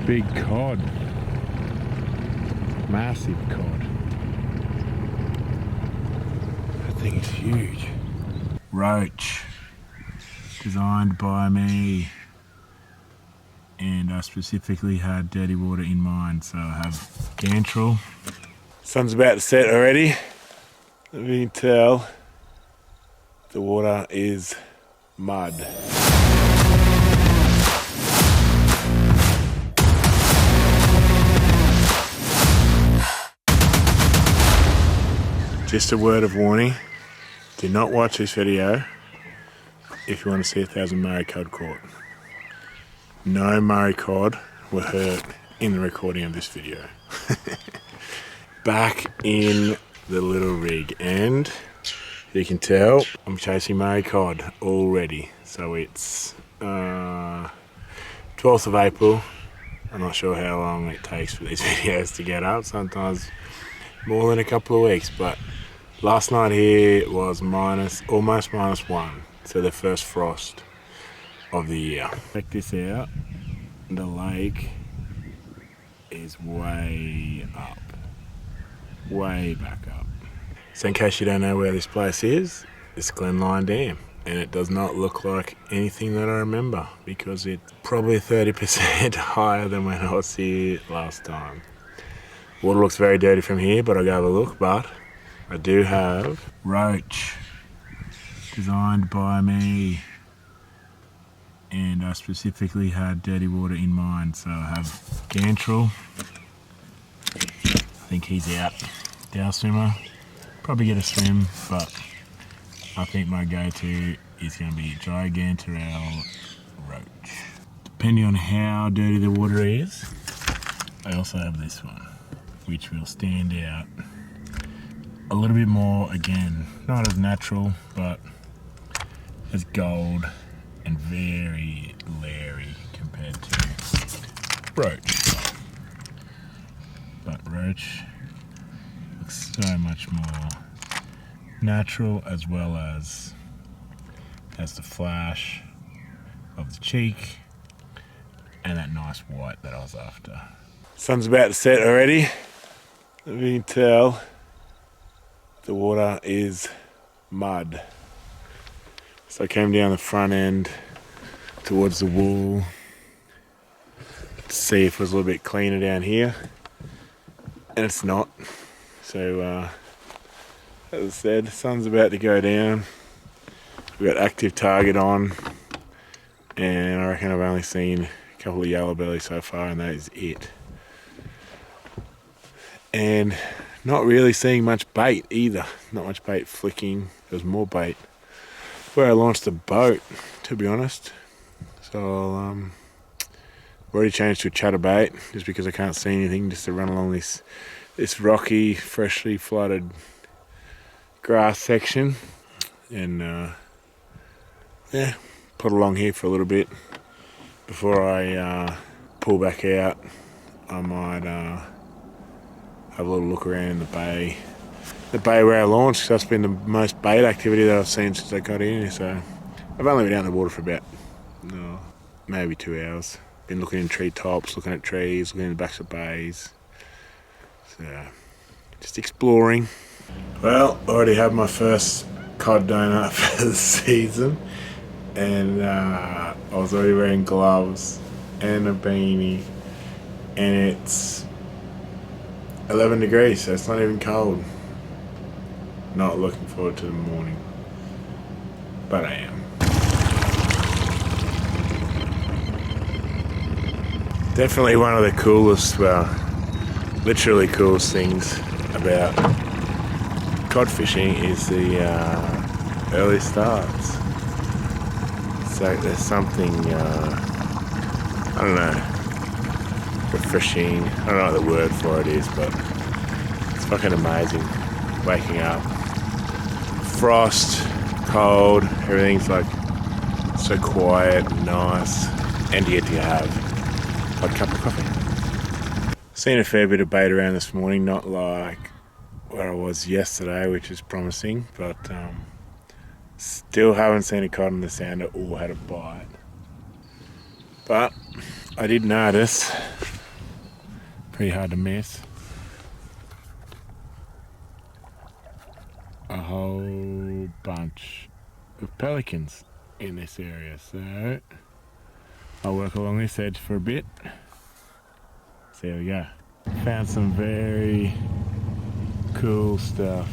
Big cod. Massive cod. That thing is huge. Roach. Designed by me. And I specifically had dirty water in mind, so I have Gantrel. Sun's about to set already. You can tell the water is mud. Just a word of warning, do not watch this video if you want to see 1,000 Murray cod caught. No Murray cod were hurt in the recording of this video. Back in the little rig, and you can tell I'm chasing Murray cod already. So it's 12th of April. I'm not sure how long it takes for these videos to get up, sometimes more than a couple of weeks, but last night here was almost -1, so the first frost of the year. Check this out, the lake is way up, way back up. So in case you don't know where this place is, it's Glenlyon Dam, and it does not look like anything that I remember because it's probably 30% higher than when I was here last time. Water looks very dirty from here, but I'll go have a look. But I do have roach, designed by me, and I specifically had dirty water in mind, so I have Gantrel. I think he's out. Dow swimmer, probably get a swim, but I think my go-to is going to be Gigantorel roach. Depending on how dirty the water is, I also have this one, which will stand out a little bit more, again, not as natural, but as gold and very leery compared to roach. But roach looks so much more natural, as well as has the flash of the cheek and that nice white that I was after. Sun's about to set already. You can tell the water is mud. So I came down the front end towards the wall to see if it was a little bit cleaner down here, and it's not. So as I said, the sun's about to go down. We've got active target on, and I reckon I've only seen a couple of yellow belly so far, and that is it. And not really seeing much bait either. Not much bait flicking. There's more bait where I launched the boat, to be honest. So I'll already changed to a chatterbait just because I can't see anything, just to run along this rocky, freshly flooded grass section, and yeah, put along here for a little bit before I pull back out. I might have a little look around in the bay where I launched, because that's been the most bait activity that I've seen since I got in here. So I've only been out in the water for about maybe 2 hours. Been looking in tree tops, looking at trees, looking in the backs of bays. So just exploring. Well, I already have my first cod donut for the season, and I was already wearing gloves and a beanie, and it's 11 degrees, so it's not even cold. Not looking forward to the morning, but I am. Definitely one of the coolest, well, literally coolest things about cod fishing is the early starts. So there's something, I don't know, refreshing. I don't know what the word for it is, but it's fucking amazing. Waking up, frost, cold, everything's like so quiet, nice, and you get to have a hot cup of coffee. Seen a fair bit of bait around this morning, not like where I was yesterday, which is promising, but still haven't seen a cod on the sounder or had a bite. But I did notice Pretty hard to miss. A whole bunch of pelicans in this area, so I'll work along this edge for a bit. So there we go. Found some very cool stuff.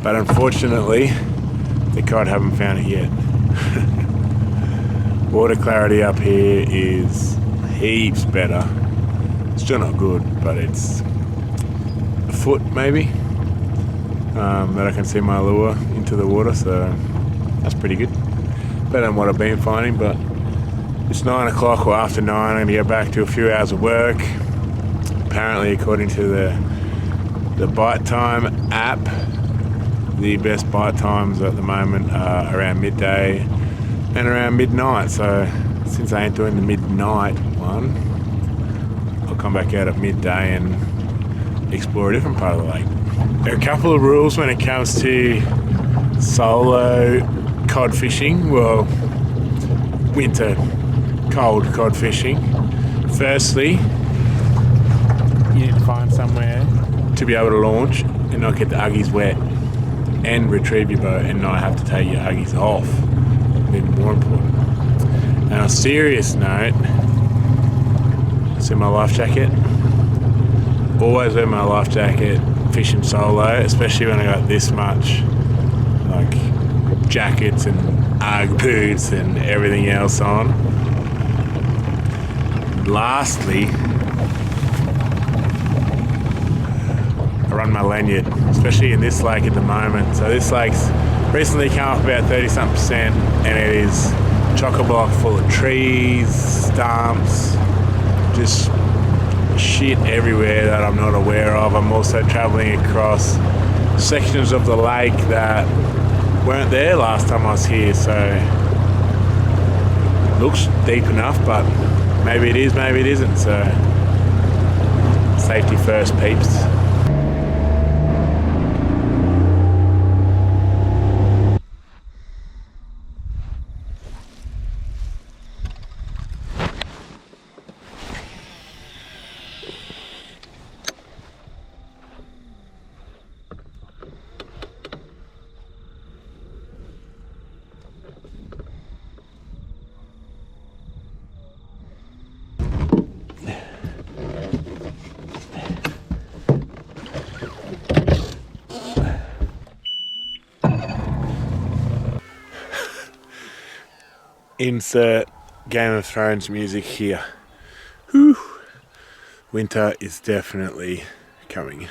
But unfortunately, the cod haven't found it yet. Water clarity up here is heaps better. Still not good, but it's a foot maybe that I can see my lure into the water, so that's pretty good. Better than what I've been finding, but it's 9 o'clock or after 9. I'm going to go back to a few hours of work. Apparently, according to the bite time app, the best bite times at the moment are around midday and around midnight. So since I ain't doing the midnight one, I'll come back out at midday and explore a different part of the lake. There are a couple of rules when it comes to solo cod fishing. Well, winter cold cod fishing. Firstly, you need to find somewhere to be able to launch and not get the uggies wet, and retrieve your boat and not have to take your uggies off. Even more important. And on a serious note, see my life jacket? Always wear my life jacket fishing solo, especially when I got this much like jackets and Ugg boots and everything else on. Lastly, I run my lanyard, especially in this lake at the moment. So this lake's recently come up about 30-something%, and it is chock-a-block full of trees, stumps, just shit everywhere that I'm not aware of. I'm also travelling across sections of the lake that weren't there last time I was here, so it looks deep enough, but maybe it is, maybe it isn't. So safety first, peeps. Insert Game of Thrones music here. Whew. Winter is definitely coming.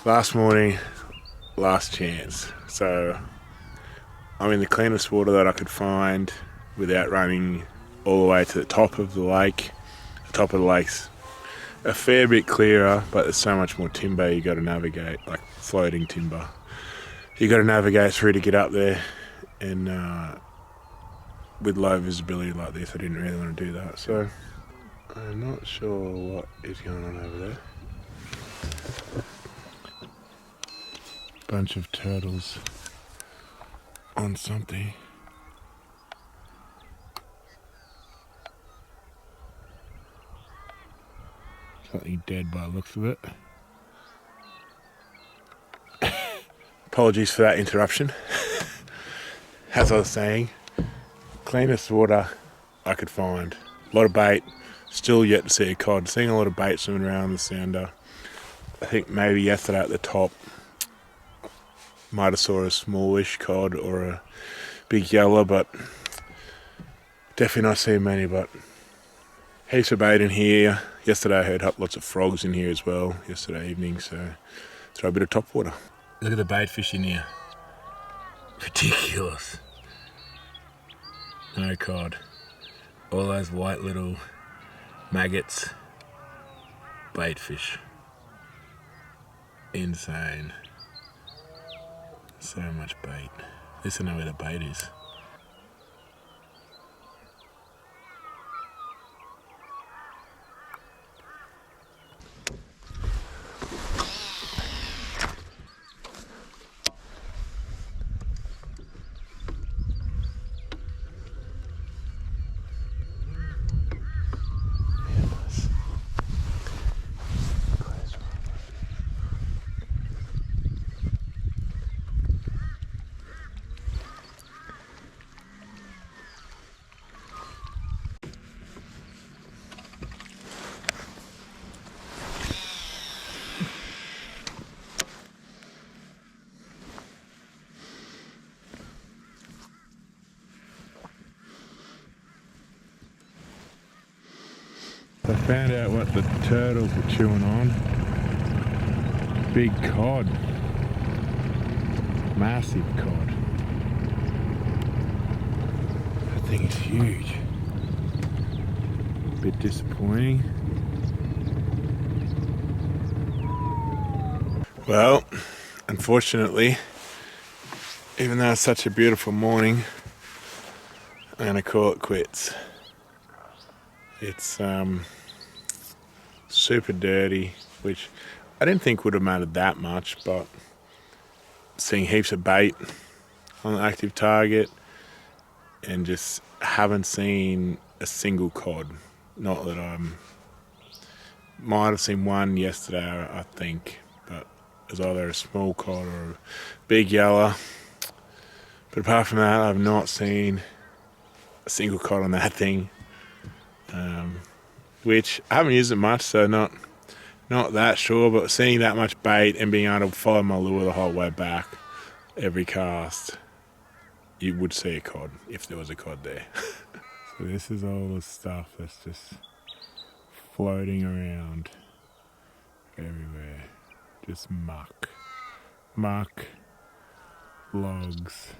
Last morning, last chance. So I'm in the cleanest water that I could find without running all the way to the top of the lake. The top of the lake's a fair bit clearer, but there's so much more timber you got to navigate, like floating timber. You got to navigate through to get up there, and with low visibility like this, I didn't really want to do that. So I'm not sure what is going on over there. Bunch of turtles on something. Something dead by the looks of it. Apologies for that interruption. As I was saying, cleanest water I could find. A lot of bait, still yet to see a cod. Seeing a lot of bait swimming around the sounder. I think maybe yesterday at the top might have saw a smallish cod or a big yellow, but definitely not seeing many. But heaps of bait in here. Yesterday I heard lots of frogs in here as well, yesterday evening, so throw a bit of top water. Look at the bait fish in here. Ridiculous. No cod. All those white little maggots. Bait fish. Insane. So much bait. At least I know where the bait is. I found out what the turtles were chewing on. Big cod. Massive cod. That thing is huge. Bit disappointing. Well, unfortunately, even though it's such a beautiful morning, I'm gonna call it quits. It's super dirty, which I didn't think would have mattered that much, but seeing heaps of bait on the active target and just haven't seen a single cod. Not that might have seen one yesterday, I think, but it was either a small cod or a big yellow. But apart from that, I've not seen a single cod on that thing. Which I haven't used it much, so not that sure, but seeing that much bait and being able to follow my lure the whole way back, every cast, you would see a cod if there was a cod there. So this is all the stuff that's just floating around everywhere. Just muck, logs,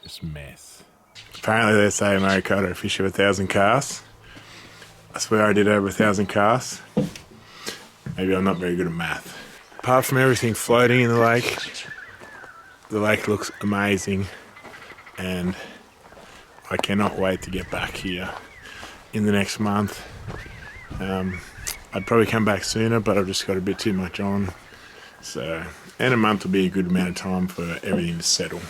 just mess. Apparently they say Maricota are fish of 1,000 casts. I swear I did over 1,000 casts. Maybe I'm not very good at math. Apart from everything floating in the lake looks amazing, and I cannot wait to get back here in the next month. I'd probably come back sooner, but I've just got a bit too much on. So, and a month will be a good amount of time for everything to settle.